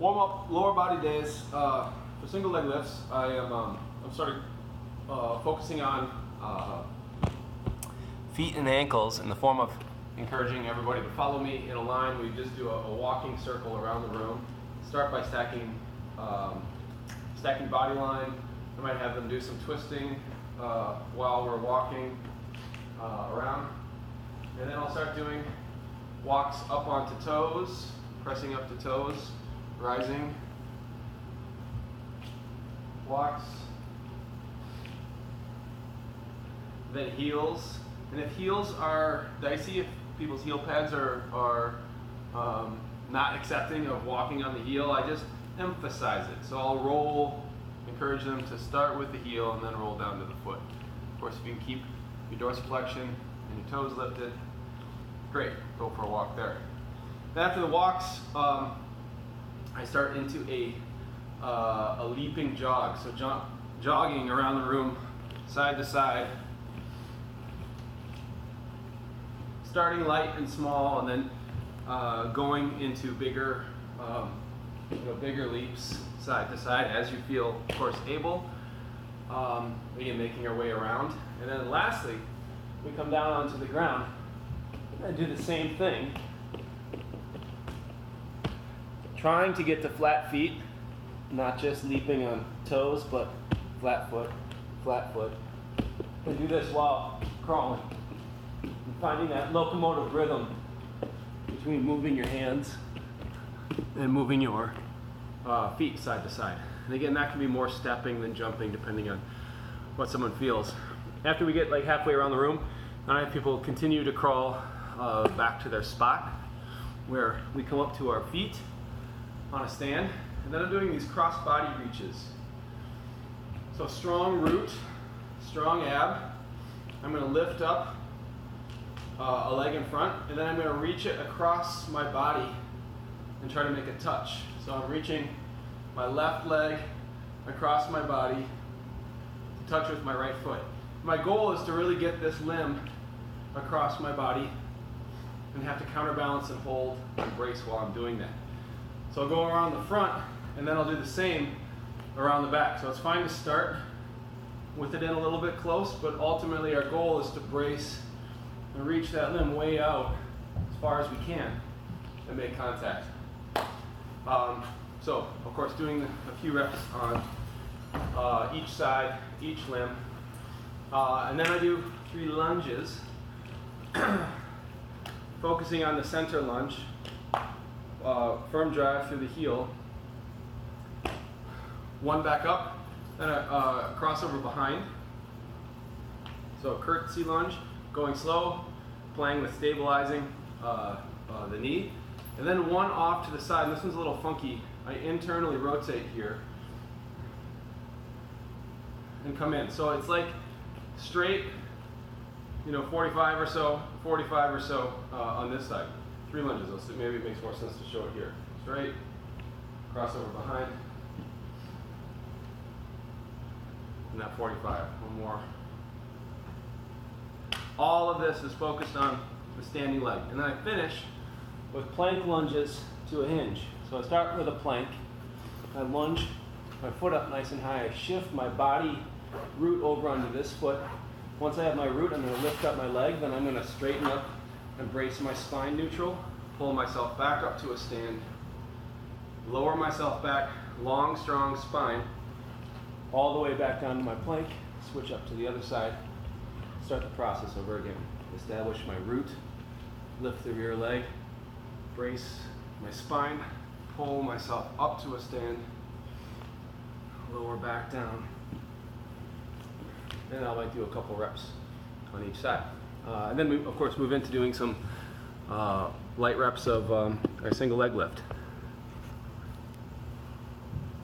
warm up lower body days. For single leg lifts, I'm starting focusing on feet and ankles in the form of encouraging everybody to follow me in a line. We just do a walking circle around the room. Start by stacking body line. I might have them do some twisting while we're walking around. And then I'll start doing walks up onto toes, pressing up to toes, rising, walks, then heels. And if heels are dicey, if people's heel pads are not accepting of walking on the heel, I just emphasize it. So I'll roll, encourage them to start with the heel and then roll down to the foot. Of course, if you can keep your dorsiflexion and your toes lifted, great, go for a walk there. Then after the walks, I start into a leaping jog. So jogging around the room, side to side, starting light and small, and then going into bigger leaps side to side as you feel, of course, able. Again, making our way around. And then lastly, we come down onto the ground and do the same thing. Trying to get to flat feet, not just leaping on toes, but flat foot, and do this while crawling. And finding that locomotive rhythm between moving your hands and moving your feet side to side. And again, that can be more stepping than jumping depending on what someone feels. After we get like halfway around the room, I have people continue to crawl back to their spot where we come up to our feet on a stand, and then I'm doing these cross body reaches. So strong root, strong ab. I'm going to lift up a leg in front, and then I'm going to reach it across my body and try to make a touch. So I'm reaching my left leg across my body to touch with my right foot. My goal is to really get this limb across my body and have to counterbalance and hold and brace while I'm doing that. So I'll go around the front, and then I'll do the same around the back. So it's fine to start with it in a little bit close, but ultimately our goal is to brace and reach that limb way out as far as we can and make contact. So, of course, doing a few reps on each side, each limb. And then I do 3 lunges, focusing on the center lunge. Firm drive through the heel, 1 back up, then a crossover behind. So a curtsy lunge, going slow, playing with stabilizing the knee, and then 1 off to the side. And this one's a little funky. I internally rotate here and come in. So it's like straight, 45 or so on this side. 3 lunges, so maybe it makes more sense to show it here. Straight, crossover behind, and that 45. 1 more. All of this is focused on the standing leg. And then I finish with plank lunges to a hinge. So I start with a plank, I lunge my foot up nice and high, I shift my body root over onto this foot. Once I have my root, I'm going to lift up my leg, then I'm going to straighten up and brace my spine neutral, pull myself back up to a stand, lower myself back, long, strong spine, all the way back down to my plank, switch up to the other side, start the process over again. Establish my root, lift the rear leg, brace my spine, pull myself up to a stand, lower back down, and I might do a couple reps on each side. And then we, of course, move into doing some light reps of our single leg lift.